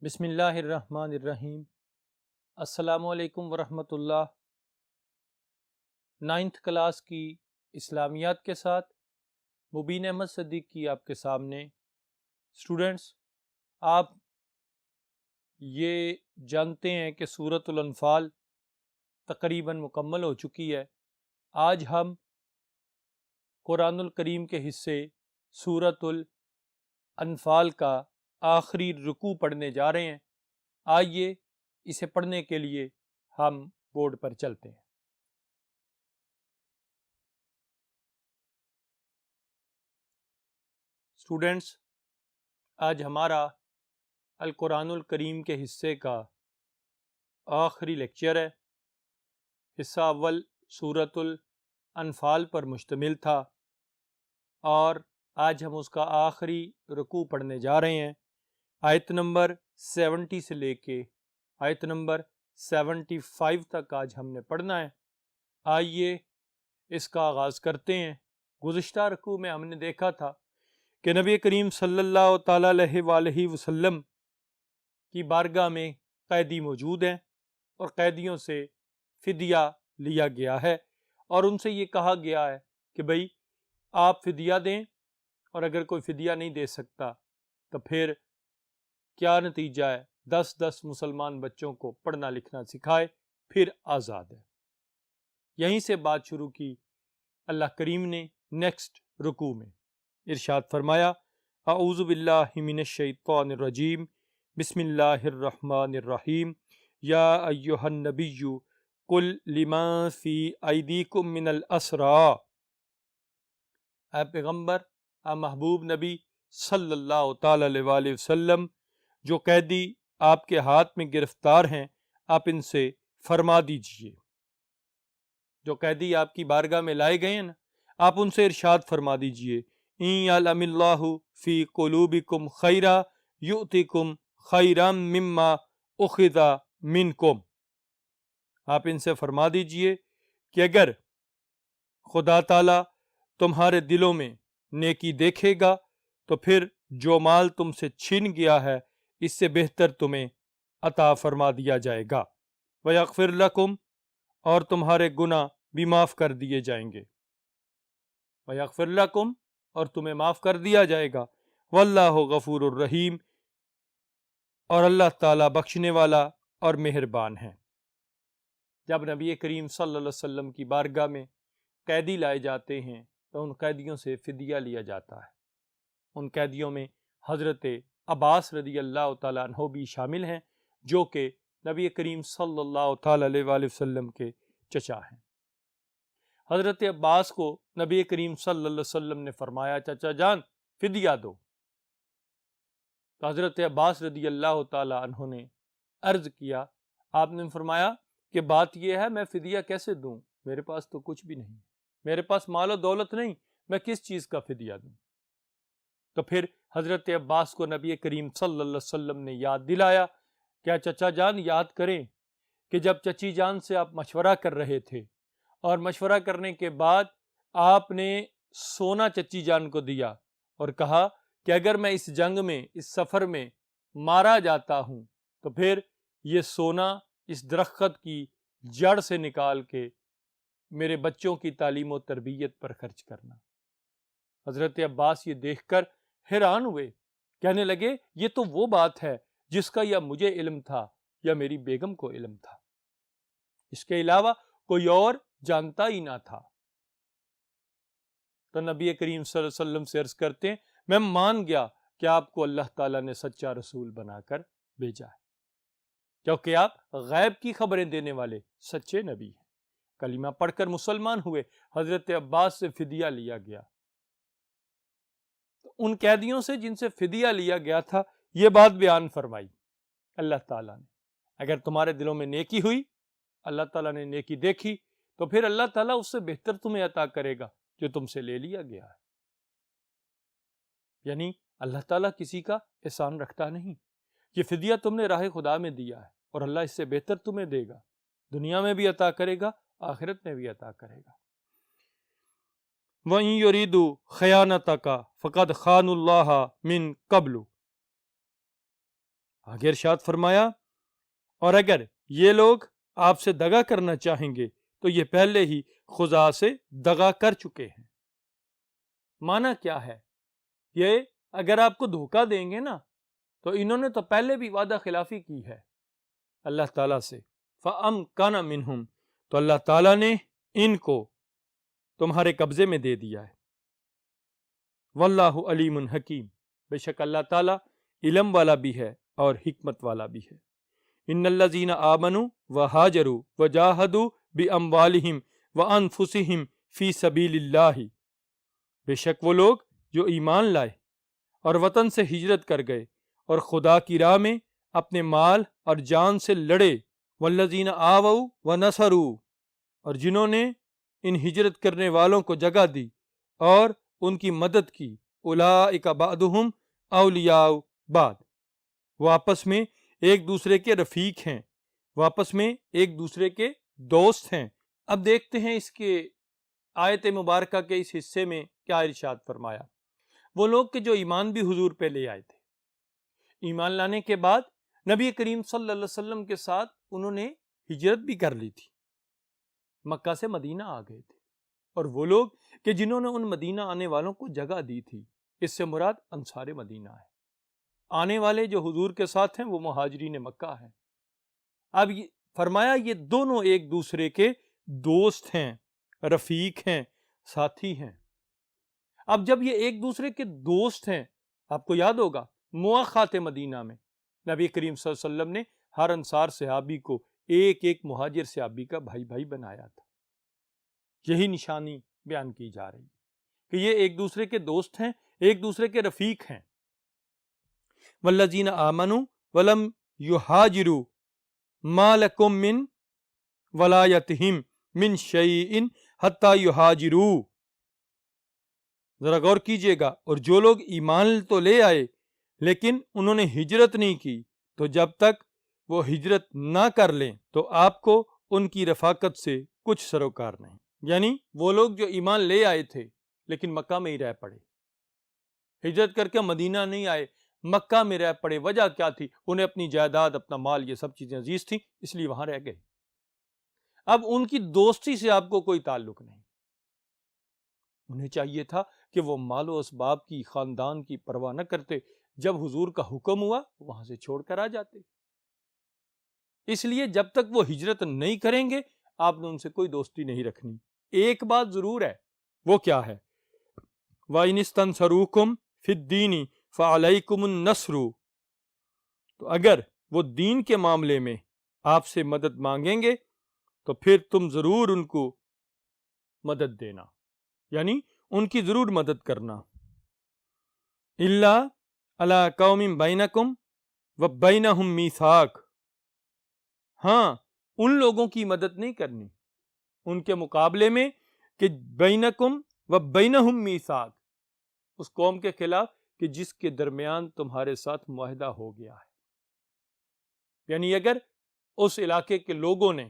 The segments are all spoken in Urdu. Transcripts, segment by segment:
بسم اللہ الرحمن الرحیم۔ السلام علیکم ورحمۃ اللہ۔ 9th کلاس کی اسلامیات کے ساتھ مبین احمد صدیقی آپ کے سامنے۔ اسٹوڈنٹس، آپ یہ جانتے ہیں کہ سورۃ الانفال تقریباً مکمل ہو چکی ہے۔ آج ہم قرآن الکریم کے حصے سورۃ الانفال کا آخری رکوع پڑھنے جا رہے ہیں۔ آئیے اسے پڑھنے کے لیے ہم بورڈ پر چلتے ہیں۔ اسٹوڈنٹس، آج ہمارا القرآن الکریم کے حصے کا آخری لیکچر ہے۔ حصہ اول سورۃ الانفال پر مشتمل تھا اور آج ہم اس کا آخری رکوع پڑھنے جا رہے ہیں۔ آیت نمبر 70 سے لے کے آیت نمبر 75 تک آج ہم نے پڑھنا ہے۔ آئیے اس کا آغاز کرتے ہیں۔ گزشتہ رکوع میں ہم نے دیکھا تھا کہ نبی کریم صلی اللہ تعالیٰ علیہ وآلہ وسلم کی بارگاہ میں قیدی موجود ہیں اور قیدیوں سے فدیہ لیا گیا ہے اور ان سے یہ کہا گیا ہے کہ بھئی آپ فدیہ دیں، اور اگر کوئی فدیہ نہیں دے سکتا تو پھر کیا نتیجہ ہے؟ 10 مسلمان بچوں کو پڑھنا لکھنا سکھائے، پھر آزاد ہے۔ یہیں سے بات شروع کی اللہ کریم نے نیکسٹ رکوع میں۔ ارشاد فرمایا، اعوذ باللہ من الشیطان الرجیم، بسم اللہ الرحمن الرحیم، یا ایہا النبی قل لمن فی ایدیکم من الاسریٰ، اے پیغمبر، اے محبوب نبی صلی اللہ تعالی علیہ وآلہ وسلم، جو قیدی آپ کے ہاتھ میں گرفتار ہیں آپ ان سے فرما دیجئے، جو قیدی آپ کی بارگاہ میں لائے گئے ہیں نا، آپ ان سے ارشاد فرما دیجئے، ان یعلم اللہ فی قلوبکم خیرا یؤتکم خیرا مما اخذ منکم، آپ ان سے فرما دیجئے کہ اگر خدا تعالی تمہارے دلوں میں نیکی دیکھے گا تو پھر جو مال تم سے چھین گیا ہے اس سے بہتر تمہیں عطا فرما دیا جائے گا، وَيَغْفِرْ لَكُمْ، اور تمہارے گناہ بھی معاف کر دیے جائیں گے، وَيَغْفِرْ لَكُمْ، اور تمہیں معاف کر دیا جائے گا، وَاللَّهُ غَفُورٌ الرحیم، اور اللہ تعالیٰ بخشنے والا اور مہربان ہے۔ جب نبی کریم صلی اللہ علیہ وسلم کی بارگاہ میں قیدی لائے جاتے ہیں تو ان قیدیوں سے فدیہ لیا جاتا ہے۔ ان قیدیوں میں حضرت عباس رضی اللہ تعالیٰ عنہ بھی شامل ہیں، جو کہ نبی کریم صلی اللہ تعالیٰ علیہ وآلہ وسلم کے چچا ہیں۔ حضرت عباس کو نبی کریم صلی اللہ علیہ وسلم نے فرمایا، چچا جان فدیہ دو، تو حضرت عباس رضی اللہ تعالیٰ عنہ نے عرض کیا، آپ نے فرمایا کہ بات یہ ہے میں فدیہ کیسے دوں، میرے پاس تو کچھ بھی نہیں، میرے پاس مال و دولت نہیں، میں کس چیز کا فدیہ دوں؟ تو پھر حضرت عباس کو نبی کریم صلی اللہ علیہ وسلم نے یاد دلایا، کیا چچا جان یاد کریں کہ جب چچی جان سے آپ مشورہ کر رہے تھے اور مشورہ کرنے کے بعد آپ نے سونا چچی جان کو دیا اور کہا کہ اگر میں اس جنگ میں اس سفر میں مارا جاتا ہوں تو پھر یہ سونا اس درخت کی جڑ سے نکال کے میرے بچوں کی تعلیم و تربیت پر خرچ کرنا۔ حضرت عباس یہ دیکھ کر حیران ہوئے، کہنے لگے یہ تو وہ بات ہے جس کا یا مجھے علم تھا یا میری بیگم کو علم تھا، اس کے علاوہ کوئی اور جانتا ہی نہ تھا۔ تو نبی کریم صلی اللہ علیہ وسلم سے عرض کرتے ہیں، میں مان گیا کہ آپ کو اللہ تعالیٰ نے سچا رسول بنا کر بھیجا ہے، کیونکہ آپ غیب کی خبریں دینے والے سچے نبی ہیں۔ کلمہ پڑھ کر مسلمان ہوئے، حضرت عباس سے فدیہ لیا گیا۔ ان قیدیوں سے جن سے فدیہ لیا گیا تھا یہ بات بیان فرمائی اللہ تعالیٰ نے، اگر تمہارے دلوں میں نیکی ہوئی، اللہ تعالیٰ نے نیکی دیکھی تو پھر اللہ تعالیٰ اس سے بہتر تمہیں عطا کرے گا جو تم سے لے لیا گیا ہے۔ یعنی اللہ تعالیٰ کسی کا احسان رکھتا نہیں، یہ فدیہ تم نے راہ خدا میں دیا ہے اور اللہ اس سے بہتر تمہیں دے گا، دنیا میں بھی عطا کرے گا، آخرت میں بھی عطا کرے گا۔ وَإِن يُرِيدُوا خِيَانَتَكَ فَقَدْ خَانُوا اللَّهَ مِن قَبْلُ، آگے ارشاد فرمایا اور اگر یہ لوگ آپ سے دغا کرنا چاہیں گے تو یہ پہلے ہی خزاع سے دغا کر چکے ہیں۔ معنی کیا ہے؟ یہ اگر آپ کو دھوکہ دیں گے نا تو انہوں نے تو پہلے بھی وعدہ خلافی کی ہے اللہ تعالیٰ سے۔ فَأَمْكَنَ مِنْهُمْ، تو اللہ تعالیٰ نے ان کو تمہارے قبضے میں دے دیا ہے۔ وَاللَّهُ عَلِيمٌ حکیم، بے شک اللہ تعالیٰ علم والا بھی ہے اور حکمت والا بھی ہے۔ ان الذین آمنوا وہاجروا وجاہدوا باموالہم وانفسہم فی سبیل اللہ، بے شک وہ لوگ جو ایمان لائے اور وطن سے ہجرت کر گئے اور خدا کی راہ میں اپنے مال اور جان سے لڑے، والذین آووا ونصروا، اور جنہوں نے ان ہجرت کرنے والوں کو جگہ دی اور ان کی مدد کی، اولئک بعضهم اولیاء بعض، وہ آپس میں ایک دوسرے کے رفیق ہیں، وہ آپس میں ایک دوسرے کے دوست ہیں۔ اب دیکھتے ہیں اس کے آیت مبارکہ کے اس حصے میں کیا ارشاد فرمایا۔ وہ لوگ کہ جو ایمان بھی حضور پہ لے آئے تھے، ایمان لانے کے بعد نبی کریم صلی اللہ علیہ وسلم کے ساتھ انہوں نے ہجرت بھی کر لی تھی، مکہ سے مدینہ آ گئے تھے، اور وہ لوگ کہ جنہوں نے ان مدینہ آنے والوں کو جگہ دی تھی، اس سے مراد انصار مدینہ ہے۔ آنے والے جو حضور کے ساتھ ہیں وہ مہاجرین مکہ ہیں۔ اب فرمایا یہ دونوں ایک دوسرے کے دوست ہیں، رفیق ہیں، ساتھی ہیں۔ اب جب یہ ایک دوسرے کے دوست ہیں، آپ کو یاد ہوگا مواخات مدینہ میں نبی کریم صلی اللہ علیہ وسلم نے ہر انصار صحابی کو ایک ایک مہاجر صحابی کا بھائی بھائی بنایا تھا۔ یہی نشانی بیان کی جا رہی ہے کہ یہ ایک دوسرے کے دوست ہیں، ایک دوسرے کے رفیق ہیں۔ والذین آمنوا ولم یہاجروا ما لکم من ولایتہم من شیء حتی یہاجروا، ذرا غور کیجئے گا، اور جو لوگ ایمان تو لے آئے لیکن انہوں نے ہجرت نہیں کی، تو جب تک وہ ہجرت نہ کر لیں تو آپ کو ان کی رفاقت سے کچھ سروکار نہیں۔ یعنی وہ لوگ جو ایمان لے آئے تھے لیکن مکہ میں ہی رہ پڑے، ہجرت کر کے مدینہ نہیں آئے، مکہ میں رہ پڑے۔ وجہ کیا تھی؟ انہیں اپنی جائیداد، اپنا مال، یہ سب چیزیں عزیز تھیں، اس لیے وہاں رہ گئے۔ اب ان کی دوستی سے آپ کو کوئی تعلق نہیں۔ انہیں چاہیے تھا کہ وہ مال و اسباب کی، خاندان کی پرواہ نہ کرتے، جب حضور کا حکم ہوا وہاں سے چھوڑ کر آ جاتے۔ اس لیے جب تک وہ ہجرت نہیں کریں گے آپ نے ان سے کوئی دوستی نہیں رکھنی۔ ایک بات ضرور ہے، وہ کیا ہے؟ وَإِنِ اسْتَنْصَرُوكُمْ فِي الدِّينِ فَعَلَيْكُمُ النَّصْرُ، تو اگر وہ دین کے معاملے میں آپ سے مدد مانگیں گے تو پھر تم ضرور ان کو مدد دینا، یعنی ان کی ضرور مدد کرنا۔ إِلَّا عَلَىٰ قَوْمٍ بَيْنَكُمْ وَبَيْنَهُمْ مِيثَاقٌ، ہاں ان لوگوں کی مدد نہیں کرنی ان کے مقابلے میں کہ بینکم و بینہم میثاق، اس قوم کے خلاف کہ جس کے درمیان تمہارے ساتھ معاہدہ ہو گیا ہے۔ یعنی اگر اس علاقے کے لوگوں نے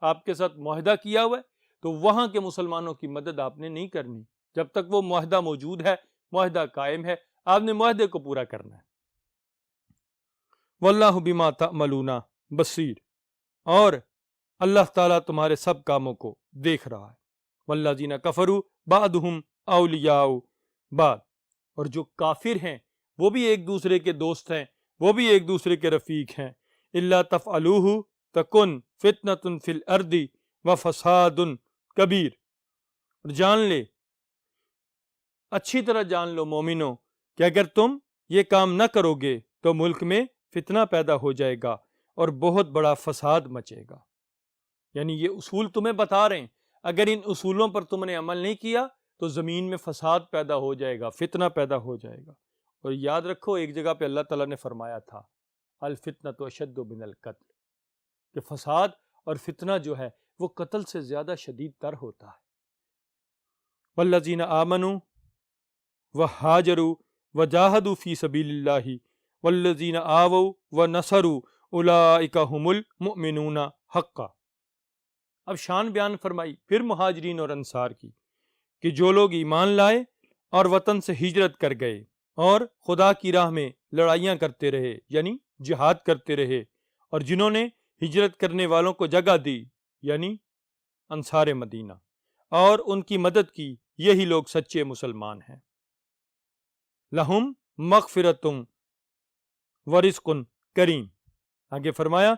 آپ کے ساتھ معاہدہ کیا ہوا ہے تو وہاں کے مسلمانوں کی مدد آپ نے نہیں کرنی، جب تک وہ معاہدہ موجود ہے، معاہدہ قائم ہے، آپ نے معاہدے کو پورا کرنا ہے۔ واللہ بما تعملون بصیر، اور اللہ تعالیٰ تمہارے سب کاموں کو دیکھ رہا ہے۔ والذین کفروا بعضهم اولیاء بعض، اور جو کافر ہیں وہ بھی ایک دوسرے کے دوست ہیں، وہ بھی ایک دوسرے کے رفیق ہیں۔ الا تفعلوہ تکن فتنۃ فی الارض وفساد کبیر، اور جان لے، اچھی طرح جان لو مومنو کہ اگر تم یہ کام نہ کرو گے تو ملک میں فتنہ پیدا ہو جائے گا اور بہت بڑا فساد مچے گا۔ یعنی یہ اصول تمہیں بتا رہے ہیں، اگر ان اصولوں پر تم نے عمل نہیں کیا تو زمین میں فساد پیدا ہو جائے گا، فتنہ پیدا ہو جائے گا۔ اور یاد رکھو ایک جگہ پہ اللہ تعالیٰ نے فرمایا تھا الفتنۃ اشد من القتل، کہ فساد اور فتنہ جو ہے وہ قتل سے زیادہ شدید تر ہوتا ہے۔ والذین آمنوا وہاجروا وجاہدوا فی سبیل اللہ والذین آووا ونصروا اولئک هم المؤمنون حقا۔ اب شان بیان فرمائی پھر مہاجرین اور انصار کی، کہ جو لوگ ایمان لائے اور وطن سے ہجرت کر گئے اور خدا کی راہ میں لڑائیاں کرتے رہے یعنی جہاد کرتے رہے، اور جنہوں نے ہجرت کرنے والوں کو جگہ دی یعنی انصار مدینہ، اور ان کی مدد کی، یہی لوگ سچے مسلمان ہیں۔ لہم مغفرتم ورزق کریم، آگے فرمایا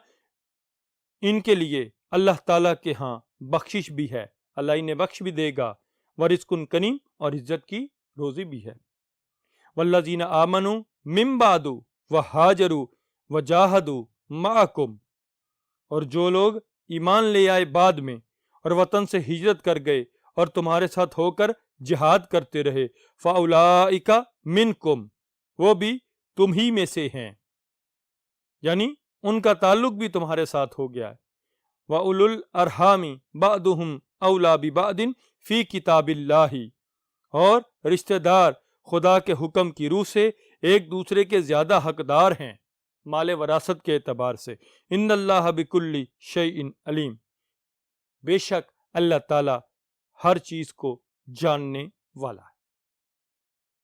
ان کے لیے اللہ تعالیٰ کے ہاں بخشش بھی ہے، اللہ انہیں بخش بھی دے گا، ورزق کریم، اور عزت کی روزی بھی ہے۔ والذین آمنوا من بعد وہاجروا وجاہدوا معکم، اور جو لوگ ایمان لے آئے بعد میں اور وطن سے ہجرت کر گئے اور تمہارے ساتھ ہو کر جہاد کرتے رہے، فاولئک منکم، وہ بھی تم ہی میں سے ہیں، یعنی ان کا تعلق بھی تمہارے ساتھ ہو گیا ہے۔ وَأُولُو الْأَرْحَامِ بَعْضُهُمْ أَوْلَىٰ بِبَعْضٍ فِي کتاب اللہ، اور رشتہ دار خدا کے حکم کی روح سے ایک دوسرے کے زیادہ حقدار ہیں مال وراثت کے اعتبار سے۔ ان اللہ بکل شیء علیم، بے شک اللہ تعالی ہر چیز کو جاننے والا ہے۔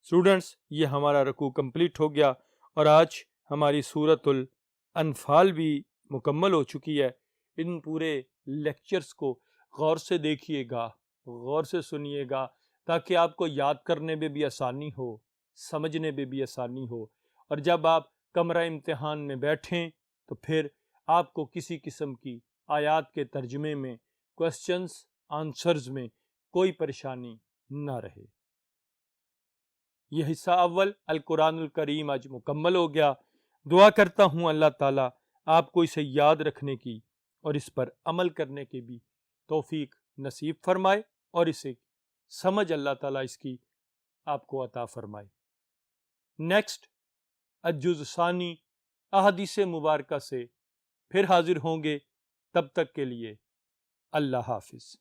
اسٹوڈنٹس، یہ ہمارا رکوع کمپلیٹ ہو گیا، اور آج ہماری سورۃ الانفال بھی مکمل ہو چکی ہے۔ ان پورے لیکچرز کو غور سے دیکھیے گا، غور سے سنیے گا، تاکہ آپ کو یاد کرنے میں بھی آسانی ہو، سمجھنے میں بھی آسانی ہو، اور جب آپ کمرہ امتحان میں بیٹھیں تو پھر آپ کو کسی قسم کی آیات کے ترجمے میں، کوسچنز آنسرز میں کوئی پریشانی نہ رہے۔ یہ حصہ اول القرآن الکریم آج مکمل ہو گیا۔ دعا کرتا ہوں اللہ تعالیٰ آپ کو اسے یاد رکھنے کی اور اس پر عمل کرنے کی بھی توفیق نصیب فرمائے، اور اسے سمجھ اللہ تعالیٰ اس کی آپ کو عطا فرمائے۔ نیکسٹ الجزء ثانی احادیث مبارکہ سے پھر حاضر ہوں گے، تب تک کے لیے اللہ حافظ۔